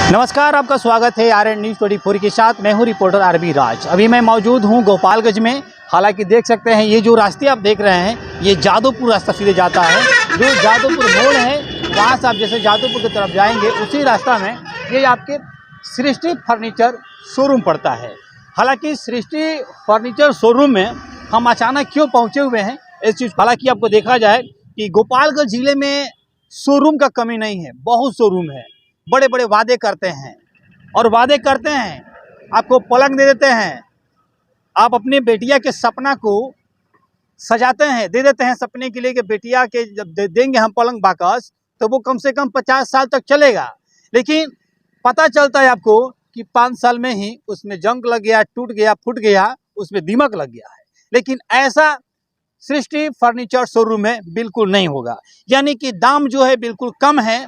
नमस्कार, आपका स्वागत है आरएन न्यूज़ 24 के साथ। मैं हूं रिपोर्टर आरबी राज। अभी मैं मौजूद हूं गोपालगंज में। हालांकि देख सकते हैं ये जो रास्ते आप देख रहे हैं ये जादोपुर रास्ता सीधे जाता है। जो जादोपुर मोड़ है वहां से आप जैसे जादोपुर की तरफ जाएंगे उसी रास्ता में ये आपके सृष्टि फर्नीचर शोरूम पड़ता है। हालांकि सृष्टि फर्नीचर शोरूम में हम अचानक क्यों पहुँचे हुए हैं इस चीज़, हालाँकि आपको देखा जाए कि गोपालगंज ज़िले में शोरूम का कमी नहीं है, बहुत शोरूम है। बड़े बड़े वादे करते हैं और वादे करते हैं, आपको पलंग दे देते हैं, आप अपनी बेटिया के सपना को सजाते हैं, दे देते हैं सपने के लिए कि बेटिया के जब देंगे हम पलंग बाकस तो वो कम से कम 50 साल तक चलेगा। लेकिन पता चलता है आपको कि 5 साल में ही उसमें जंग लग गया, टूट गया, फूट गया, उसमें दीमक लग गया है। लेकिन ऐसा सृष्टि फर्नीचर शोरूम में बिल्कुल नहीं होगा। यानी कि दाम जो है बिल्कुल कम है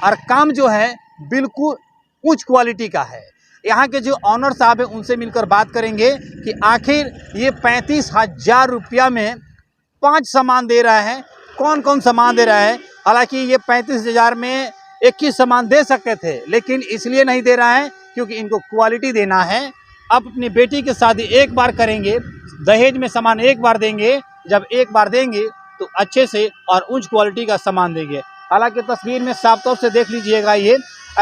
और काम जो है बिल्कुल उच्च क्वालिटी का है। यहाँ के जो ऑनर साहब हैं उनसे मिलकर बात करेंगे कि आखिर ये 35,000 रुपया में 5 सामान दे रहा है, कौन कौन सामान दे रहा है। हालांकि ये 35,000 में 21 सामान दे सकते थे, लेकिन इसलिए नहीं दे रहा है क्योंकि इनको क्वालिटी देना है। अब अपनी बेटी की शादी एक बार करेंगे, दहेज में सामान एक बार देंगे, जब एक बार देंगे तो अच्छे से और उच्च क्वालिटी का सामान देंगे। हालांकि तस्वीर में साफ तौर से देख लीजिएगा ये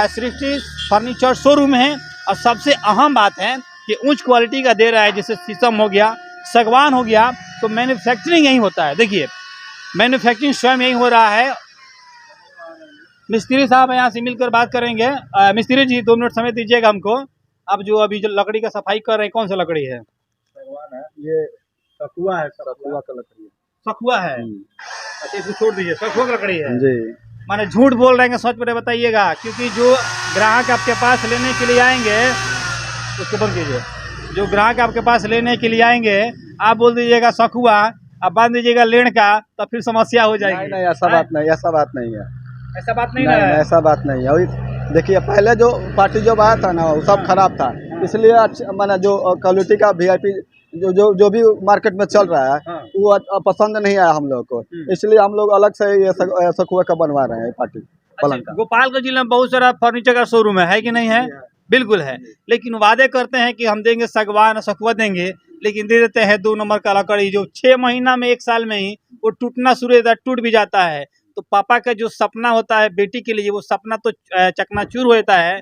सृष्टि फर्नीचर शोरूम है और सबसे अहम बात है कि उच्च क्वालिटी का दे रहा है। जैसे शीशम हो गया, सागवान हो गया, तो मैन्युफैक्चरिंग यही होता है। देखिए मैन्युफैक्चरिंग स्वयं यही हो रहा है। मिस्त्री साहब यहाँ से मिलकर बात करेंगे। मिस्त्री जी 2 मिनट समय दीजिएगा हमको। अब जो अभी जो लकड़ी का सफाई कर रहे हैं कौन सा लकड़ी है? सागवान है, ये सखुआ है, सखुआ का लकड़ी है। सखुआ है। अच्छा इसको छोड़ दीजिए, सखुआ की लकड़ी है जी। माने झूठ बोल रहे हैं, सच पर बताइएगा, क्योंकि जो ग्राहक आपके पास लेने के लिए आएंगे उसको बंद कीजिए। जो ग्राहक आपके पास लेने के लिए आएंगे आप बोल दीजिएगा सखुआ, आप बांध दीजिएगा लेण का, तो फिर समस्या हो जाएगी। नहीं ऐसा बात नहीं, ऐसा बात नहीं है, ऐसा बात नहीं, नहीं ऐसा बात नहीं है। देखिए पहले जो पार्टी जो आया था ना वो सब खराब था, इसलिए मैंने जो क्वालिटी का वीआईपी जो भी मार्केट में चल रहा है वो पसंद नहीं आया हम लोग को, इसलिए हम लोग अलग से ये सखुआ का बनवा रहे हैं पार्टी पलंग का। गोपालगंज जिले में बहुत सारा फर्नीचर का शोरूम है कि नहीं है? बिल्कुल है, लेकिन वादे करते हैं कि हम देंगे सागवान सखुआ देंगे, लेकिन दे देते हैं 2 नंबर का लकड़ी जो 6 महीना में 1 साल में ही वो टूटना शुरू होता है, टूट भी जाता है। तो पापा का जो सपना होता है बेटी के लिए वो सपना तो चकनाचूर होता है।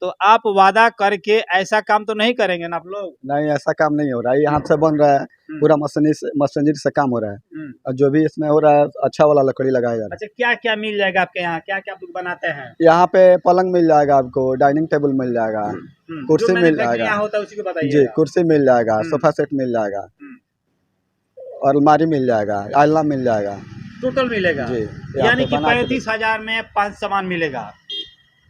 तो आप वादा करके ऐसा काम तो नहीं करेंगे ना आप लोग? नहीं ऐसा काम नहीं हो रहा है, ये हाथ से बन रहा है, पूरा मशीनरी से काम हो रहा है और जो भी इसमें हो रहा है अच्छा वाला लकड़ी लगाया जा रहा है। अच्छा क्या क्या मिल जाएगा आपके यहाँ, क्या क्या आप लोग बनाते हैं? यहाँ पे पलंग मिल जाएगा आपको, डाइनिंग टेबल मिल जाएगा, कुर्सी मिल जाएगा, होता है उसी को बताइए जी कुर्सी मिल जाएगा, सोफा सेट मिल जाएगा और अलमारी मिल जाएगा, आलना मिल जाएगा, टोटल मिलेगा जी। यानी कि 35,000 में 5 सामान मिलेगा।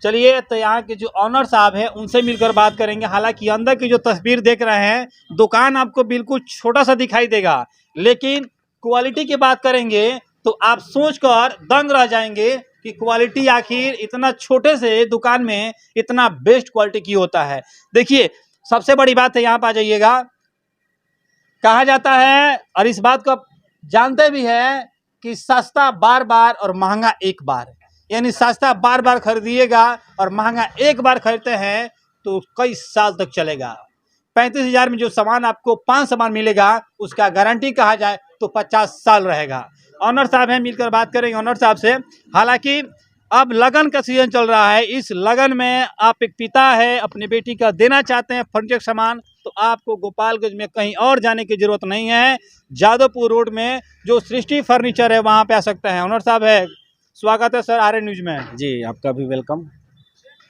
चलिए तो यहाँ के जो ऑनर साहब हैं उनसे मिलकर बात करेंगे। हालांकि अंदर की जो तस्वीर देख रहे हैं दुकान आपको बिल्कुल छोटा सा दिखाई देगा, लेकिन क्वालिटी की बात करेंगे तो आप सोचकर दंग रह जाएंगे कि क्वालिटी आखिर इतना छोटे से दुकान में इतना बेस्ट क्वालिटी की होता है। देखिए सबसे बड़ी बात है, यहाँ पर आ जाइएगा, कहा जाता है और इस बात को जानते भी है कि सस्ता बार बार और महंगा एक बार, यानी सस्ता बार बार खरीदिएगा और महंगा एक बार खरीदते हैं तो कई साल तक चलेगा। 35,000 में जो सामान आपको 5 सामान मिलेगा उसका गारंटी कहा जाए तो 50 साल रहेगा। ऑनर साहब हैं, मिलकर बात करेंगे ऑनर साहब से। हालांकि अब लगन का सीजन चल रहा है, इस लगन में आप एक पिता है अपनी बेटी का देना चाहते हैं फर्नीचर सामान, तो आपको गोपालगंज में कहीं और जाने की जरूरत नहीं है। जादवपुर रोड में जो सृष्टि फर्नीचर है वहाँ पे आ सकते हैं। ऑनर साहब है, स्वागत है सर आरएन न्यूज में। जी आपका भी वेलकम।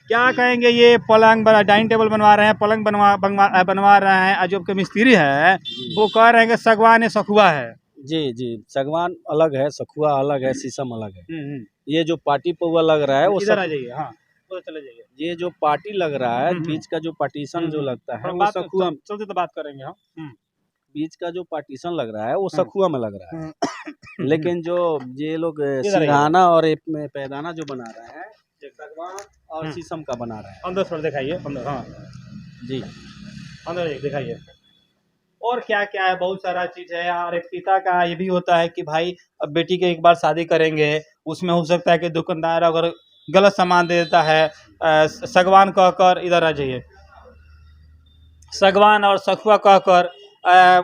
क्या कहेंगे, ये पलंग डाइनिंग टेबल बनवा रहे हैं, पलंग बनवा रहे हैं, और जो आपके मिस्त्री है वो कह रहे हैं कि सागवान है सखुआ है। जी जी सागवान अलग है, सखुआ अलग है, शीशम अलग है। ये जो पार्टी पौवा लग रहा है वो इधर आ जाइए, हाँ उधर चले जाइए। ये जो पार्टी लग रहा है बीच का जो पार्टीशन जो लगता है वो सखुआ, चलते तो बात करेंगे हम। बीच का जो पार्टीशन लग रहा है वो सखुआ में लग रहा है। लेकिन जो ये लोग सिरहाना और पैदाना जो बना रहे हैं सागवान और शीशम का बना रहे हैं। अंदर सर दिखाइए, अंदर, हाँ जी अंदर दिखाइए। और क्या क्या है, बहुत सारा चीज है। और एक पिता का ये भी होता है कि भाई अब बेटी के एक बार शादी करेंगे, उसमें हो सकता है कि दुकानदार अगर गलत सामान दे देता है। सागवान कहकर, इधर आ जाइए, सागवान और सखुआ कहकर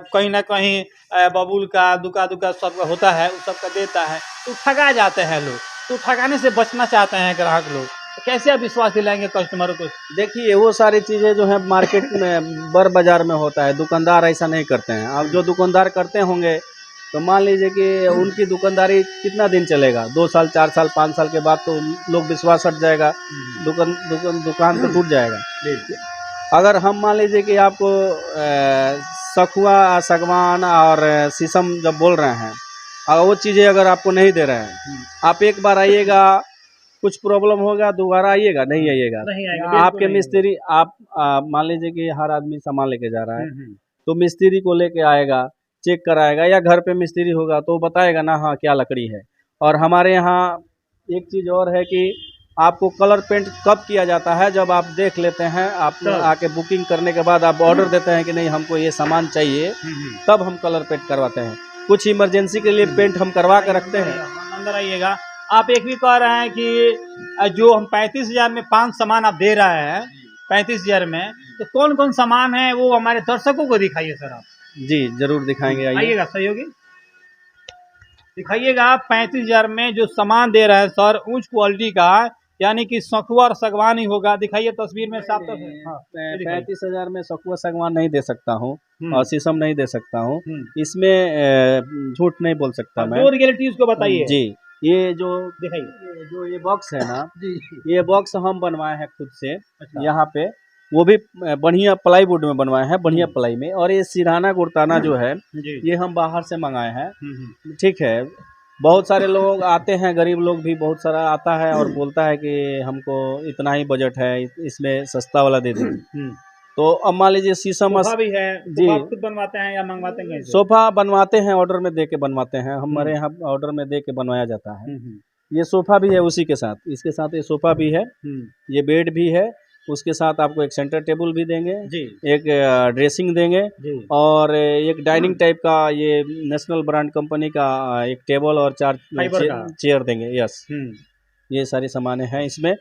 कहीं ना कहीं बबूल का दुका सब होता है, उस सब का देता है, तो ठगा जाते हैं लोग। तो ठगाने से बचना चाहते हैं ग्राहक लोग, तो कैसे आप विश्वास दिलाएंगे कस्टमरों को? देखिए वो सारी चीज़ें जो है मार्केट में बड़ बाजार में होता है, दुकानदार ऐसा नहीं करते हैं। अब जो दुकानदार करते होंगे तो मान लीजिए कि उनकी दुकानदारी कितना दिन चलेगा, 2 साल 4 साल 5 साल के बाद तो लोग विश्वास हट जाएगा, दुकान तो टूट जाएगा। अगर हम मान लीजिए कि आपको सखुआ, सागवान और शीशम जब बोल रहे हैं, अगर वो चीज़ें अगर आपको नहीं दे रहे हैं, आप एक बार आइएगा, कुछ प्रॉब्लम होगा, दोबारा आइएगा नहीं आइएगा। नहीं आएगा, आपके मिस्त्री, आप मान लीजिए कि हर आदमी सामान लेके जा रहा है, तो मिस्त्री को लेके आएगा, चेक कराएगा, या घर पे मिस्त्री होगा तो बताएगा ना हाँ क्या लकड़ी है। और हमारे यहाँ एक चीज़ और है कि आपको कलर पेंट कब किया जाता है, जब आप देख लेते हैं, आप आके बुकिंग करने के बाद आप ऑर्डर देते हैं कि नहीं हमको ये सामान चाहिए, तब हम कलर पेंट करवाते हैं। कुछ इमरजेंसी के लिए पेंट हम करवा के रखते हैं। अंदर आइएगा। आप एक भी कह रहे हैं कि जो हम 35,000 में 5 सामान आप दे रहे हैं, 35,000 में, तो कौन कौन सामान है वो हमारे दर्शकों को दिखाइए सर आप। जी जरूर दिखाएंगे, आइएगा, सहयोगी दिखाइएगा। आप 35,000 में जो सामान दे रहे हैं सर, उच्च क्वालिटी का, यानी कि सखुआ और सागवान ही होगा। दिखाइए तस्वीर में साफ तौर से। हाँ, 35,000 में सखुआ सागवान नहीं दे सकता हूँ और शीशम नहीं दे सकता हूँ, इसमें झूठ नहीं बोल सकता मैं। दो रियलिटी उसको बताइए जी। ये जो दिखाइए, जो ये बॉक्स है ना जी, ये बॉक्स हम बनवाए हैं खुद से। अच्छा। यहाँ पे वो भी बढ़िया प्लाईवुड में बनवाए हैं, बढ़िया प्लाई में। और ये सिराना गुड़ताना जो है जी, ये हम बाहर से मंगाए हैं। ठीक है, बहुत सारे लोग आते हैं, गरीब लोग भी बहुत सारा आता है और बोलता है कि हमको इतना ही बजट है, इसमें सस्ता वाला दे दीजिए। तो अब मान लीजिए शीशम सोफा भी है जी, आप खुद बनवाते हैं या मंगवाते हैं? सोफा बनवाते हैं, ऑर्डर में दे के बनवाते हैं, हमारे यहाँ ऑर्डर में दे के बनवाया जाता है। ये सोफा भी है उसी के साथ, इसके साथ ये सोफा भी है, ये बेड भी है, उसके साथ आपको एक सेंटर टेबल भी देंगे जी, एक ड्रेसिंग देंगे जी, और एक डाइनिंग टाइप का, ये नेशनल ब्रांड कंपनी का एक टेबल और 4 फाइबर का चेयर देंगे। यस, ये सारी सामानें हैं इसमें।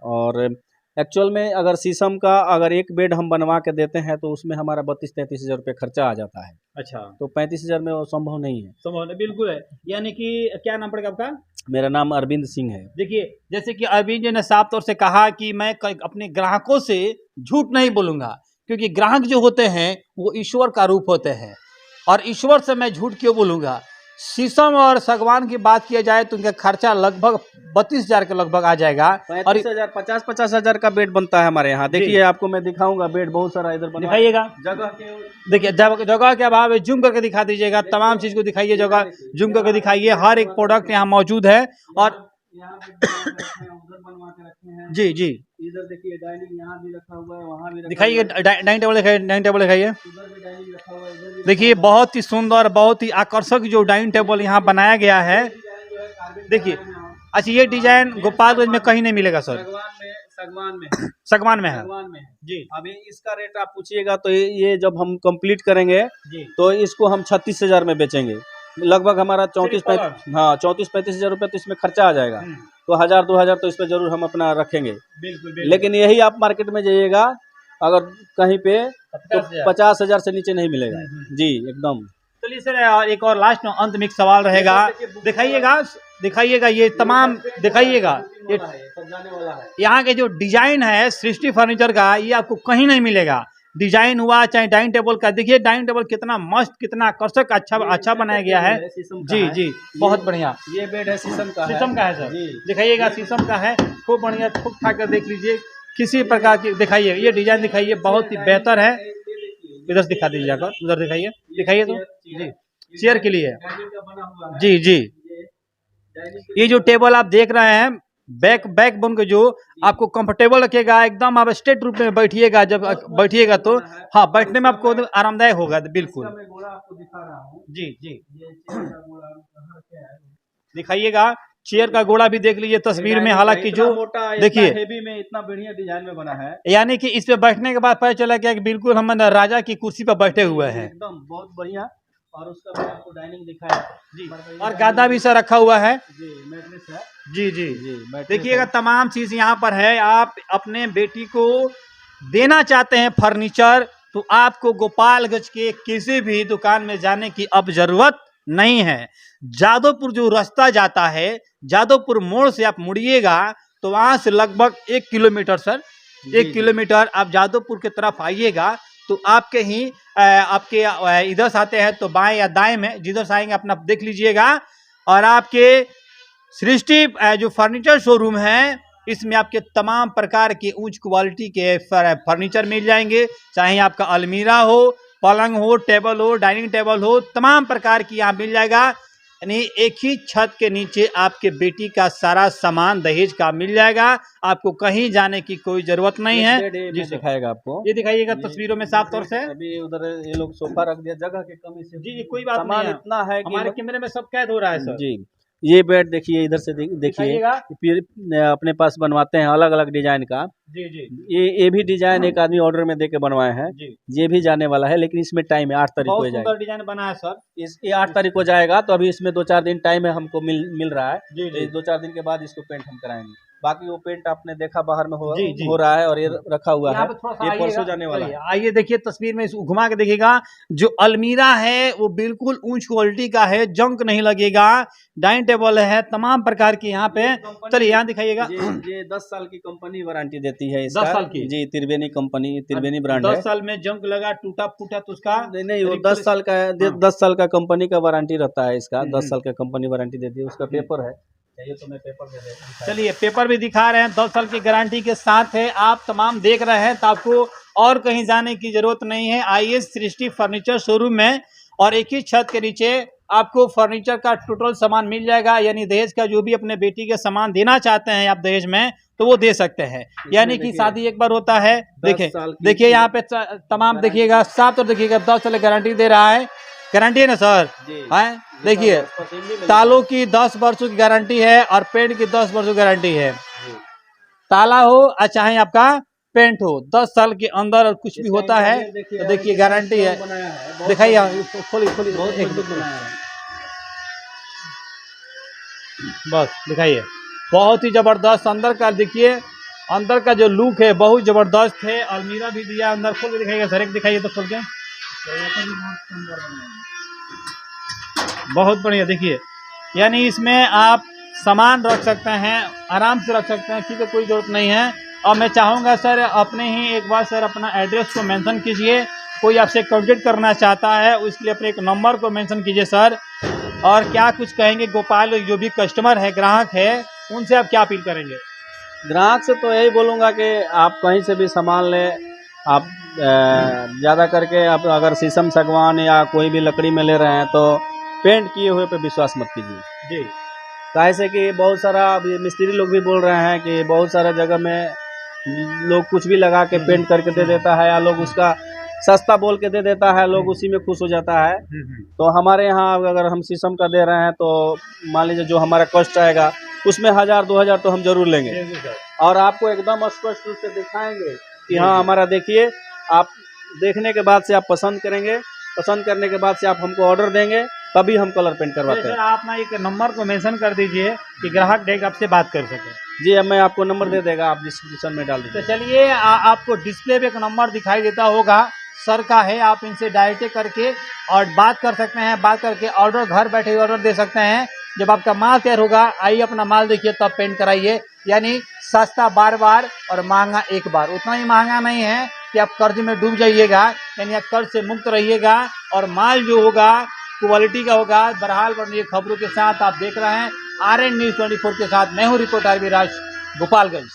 और एक्चुअल में अगर शीशम का अगर एक बेड हम बनवा के देते हैं तो उसमें हमारा 32-33 हज़ार रुपये खर्चा आ जाता है। अच्छा, तो 35,000 में वो संभव नहीं है। संभव नहीं, बिल्कुल है। यानी कि क्या नाम पड़ेगा आपका? मेरा नाम अरविंद सिंह है। देखिए, जैसे कि अरविंद जी ने साफ तौर से कहा कि मैं अपने ग्राहकों से झूठ नहीं बोलूँगा, क्योंकि ग्राहक जो होते हैं वो ईश्वर का रूप होते हैं, और ईश्वर से मैं झूठ क्यों बोलूँगा। शीशम और सागवान की बात किया जाए तो उनका खर्चा लगभग 32,000 के लगभग आ जाएगा। और 50 हज़ार का बेड बनता है हमारे यहाँ। देखिए आपको मैं दिखाऊंगा, बेड बहुत सारा इधर बना, दिखाइएगा। जगह देखिए जगह के अभाव है, जूम करके दिखा दीजिएगा, तमाम चीज़ को दिखाइए, जगह जूम करके दिखाइए। हर एक प्रोडक्ट यहाँ मौजूद है। और उधर बनवा के रखे हैं। जी जी, इधर देखिए डाइनिंग यहाँ भी रखा हुआ है, वहाँ भी दिखाइए, डाइनिंग टेबल दिखाइए, डाइनिंग टेबल दिखाइए। उधर भी डाइनिंग रखा हुआ है, इधर भी देखिए बहुत ही सुंदर, बहुत ही आकर्षक जो डाइनिंग टेबल यहाँ बनाया गया है। देखिए, अच्छा ये डिजाइन गोपालगंज में कहीं नहीं मिलेगा सर? सागवान में सागवान में है जी। अभी इसका रेट आप पूछिएगा तो ये जब हम कंप्लीट करेंगे जी, तो इसको हम 36,000 में बेचेंगे। लगभग हमारा 34-35 हज़ार रुपये तो इसमें खर्चा आ जाएगा। तो 1,000-2 हज़ार तो इस पर जरूर हम अपना रखेंगे। बिल्कुल। लेकिन यही आप मार्केट में जाइएगा अगर कहीं पे तो 50,000 से नीचे नहीं मिलेगा जी, एकदम। चलिए सर, और एक और लास्ट में अंत में एक सवाल रहेगा। दिखाइएगा ये तमाम, दिखाइएगा ये सजाने वाला है। यहाँ के जो डिजाइन है सृष्टि फर्नीचर का, ये आपको कहीं नहीं मिलेगा। डिजाइन हुआ चाहे डाइनिंग टेबल का, देखिए डाइनिंग टेबल कितना मस्त, कितना आकर्षक, अच्छा बनाया गया है। जी जी, बहुत बढ़िया। ये बेड है शीशम का है सर, दिखाइएगा, शीशम का है, खूब बढ़िया, ठोक ठाक कर देख लीजिए, किसी प्रकार की दिखाइए, ये डिजाइन दिखाइए, बहुत ही बेहतर है। इधर दिखा दीजिए जाकर, उधर दिखाइए तो जी, चेयर के लिए जी जी। ये जो टेबल आप देख रहे हैं, बैक बोन के जो आपको कंफर्टेबल रखेगा, एकदम आप स्ट्रेट रूप में बैठिएगा, जब बैठिएगा तो हाँ बैठने में आपको आरामदायक होगा, बिल्कुल। जी जी, दिखाइएगा, चेयर का गोड़ा भी देख लीजिए तस्वीर में। हालांकि जो देखिए हेवी में इतना बढ़िया डिजाइन में बना है, यानी कि इस पे बैठने के बाद पता चला क्या कि बिल्कुल हम राजा की कुर्सी पर बैठे हुए हैं, एकदम बहुत बढ़िया। और उसका भी आपको डाइनिंग दिखाया जी, और गद्दा भी सर रखा हुआ है जी, मैट्रेस है जी जी। जी, मैट्रेस देखिएगा है। तमाम चीज यहाँ पर है। आप अपने बेटी को देना चाहते हैं फर्नीचर, तो आपको गोपालगंज के किसी भी दुकान में जाने की अब जरूरत नहीं है। जादवपुर जो रास्ता जाता है, जादवपुर मोड़ से आप मुड़िएगा तो वहां से लगभग 1 किलोमीटर सर, जी, 1 किलोमीटर आप जादवपुर की तरफ आइएगा तो आपके ही आपके इधर से आते हैं तो बाएं या दाएं में जिधर से आएंगे अपना देख लीजिएगा। और आपके सृष्टि जो फर्नीचर शोरूम है, इसमें आपके तमाम प्रकार के उच्च क्वालिटी के फर्नीचर मिल जाएंगे। चाहे आपका अलमीरा हो, पलंग हो, टेबल हो, डाइनिंग टेबल हो, तमाम प्रकार की यहाँ मिल जाएगा। यानी एक ही छत के नीचे आपके बेटी का सारा सामान दहेज का मिल जाएगा। आपको कहीं जाने की कोई जरूरत नहीं है। जी दिखाएगा आपको, ये दिखाइएगा तस्वीरों में साफ तौर से। अभी उधर ये लोग सोफा रख दिया, जगह की कमी से। जी जी, कोई बात सामान नहीं है, इतना है कि हमारे कैमरे में सब कैद हो रहा है सर। जी, ये बेड देखिए, इधर से देखिए, दिखाइएगा। फिर अपने पास बनवाते हैं अलग अलग डिजाइन का। जी जी ये भी डिजाइन एक आदमी ऑर्डर में देके बनवाए हैं, जी, ये भी जाने वाला है, लेकिन इसमें टाइम है, 8 तारीख को बहुत जाएगा। सुंदर डिजाइन बना है सर। ये 8 तारीख को जाएगा, तो अभी इसमें 2-4 दिन टाइम है, हमको मिल रहा है। जी जी 2-4 दिन के बाद इसको पेंट हम कराएंगे। बाकी वो पेंट आपने देखा बाहर में जी, जी। हो रहा है, और ये रखा हुआ है, यहाँ पे थोड़ा सा ये आइएगा। परसों जाने वाला है। आइए देखिए तस्वीर में, इसको घुमा के देखिएगा। जो अलमीरा है वो बिल्कुल ऊंच क्वालिटी का है, जंक नहीं लगेगा। डाइनिंग टेबल है, तमाम प्रकार की यहाँ पे। चलिए यहाँ दिखाइएगा। ये 10 साल की कंपनी वारंटी देती है इसका। 10 साल की? जी, त्रिवेणी कंपनी, त्रिवेणी ब्रांड है। 10 साल में जंक लगा, टूटा फूटा तो उसका नहीं, वो 10 साल का है, 10 साल का कंपनी का वारंटी रहता है इसका। 10 साल का कंपनी वारंटी देती है, उसका पेपर है। चाहिए तो मैं पेपर दे देता हूं। चलिए पेपर भी दिखा रहे हैं, 10 साल की गारंटी के साथ है। आप तमाम देख रहे हैं तो आपको और कहीं जाने की जरूरत नहीं है। आइए सृष्टि फर्नीचर शोरूम में, और एक ही छत के नीचे आपको फर्नीचर का टोटल सामान मिल जाएगा। यानी दहेज का जो भी अपने बेटी के सामान देना चाहते हैं आप दहेज में, तो वो दे सकते हैं। यानी कि शादी एक बार होता है। देखिए यहाँ पे तमाम देखिएगा, साफ तौर देखिएगा, 10 साल गारंटी दे रहा है। गारंटी है ना सर? है, देखिए तालों की 10 वर्षों की गारंटी है और पेंट की 10 वर्षों की गारंटी है। ताला हो या चाहे आपका पेंट हो, 10 साल के अंदर और कुछ भी होता है तो देखिए गारंटी है। दिखाइए, खोलिए बस दिखाइए, बहुत ही जबरदस्त अंदर का। देखिए अंदर का जो लुक है बहुत जबरदस्त है। अलमीरा भी दिया अंदर, खोल के दिखाइएगा सर, एक दिखाइए तो खोल के। बहुत बढ़िया। देखिए यानी इसमें आप सामान रख सकते हैं, आराम से रख सकते हैं, क्योंकि कोई ज़रूरत नहीं है। और मैं चाहूँगा सर अपने ही एक बार सर अपना एड्रेस को मेंशन कीजिए। कोई आपसे कॉन्टेक्ट करना चाहता है उसके लिए अपने एक नंबर को मेंशन कीजिए सर। और क्या कुछ कहेंगे गोपाल, जो भी कस्टमर है, ग्राहक है, उनसे आप क्या अपील करेंगे? ग्राहक से तो यही बोलूँगा कि आप कहीं से भी सामान लें, आप ज़्यादा करके आप अगर शीशम, सागवान या कोई भी लकड़ी में ले रहे हैं तो पेंट किए हुए पे विश्वास मत कीजिए जी। काहे से कि बहुत सारा अभी मिस्त्री लोग भी बोल रहे हैं कि बहुत सारा जगह में लोग कुछ भी लगा के पेंट करके दे देता है, या लोग उसका सस्ता बोल के दे देता है, लोग उसी में खुश हो जाता है। तो हमारे यहाँ अगर हम शीशम का दे रहे हैं तो मान लीजिए जो हमारा कॉस्ट आएगा उसमें 1000-2000 तो हम जरूर लेंगे, और आपको एकदम स्पष्ट रूप से दिखाएंगे कि हाँ हमारा देखिए। आप देखने के बाद से आप पसंद करेंगे, पसंद करने के बाद से आप हमको ऑर्डर देंगे, तभी हम कलर पेंट करवाते हैं। सर आप ना एक नंबर को मेंशन कर दीजिए कि ग्राहक डायरेक्ट आपसे बात कर सके। जी, अब मैं आपको नंबर दे देगा, आप डिस्क्रिप्शन में डाल तो दीजिए। चलिए आपको डिस्प्ले पे एक नंबर दिखाई देता होगा सर का है, आप इनसे डायरेक्ट करके और बात कर सकते हैं। बात करके ऑर्डर घर बैठे ऑर्डर दे सकते हैं। जब आपका माल तैयार होगा आइए अपना माल देखिए तब पेंट कराइए। यानी सस्ता बार बार और महंगा एक बार। उतना ही महंगा नहीं है कि आप कर्ज में डूब जाइएगा, यानी आप कर्ज से मुक्त रहिएगा और माल जो होगा क्वालिटी का होगा। बहरहाल बढ़िया खबरों के साथ आप देख रहे हैं RN News 24 के साथ मैं हूँ रिपोर्टर आरबी राज, गोपालगंज।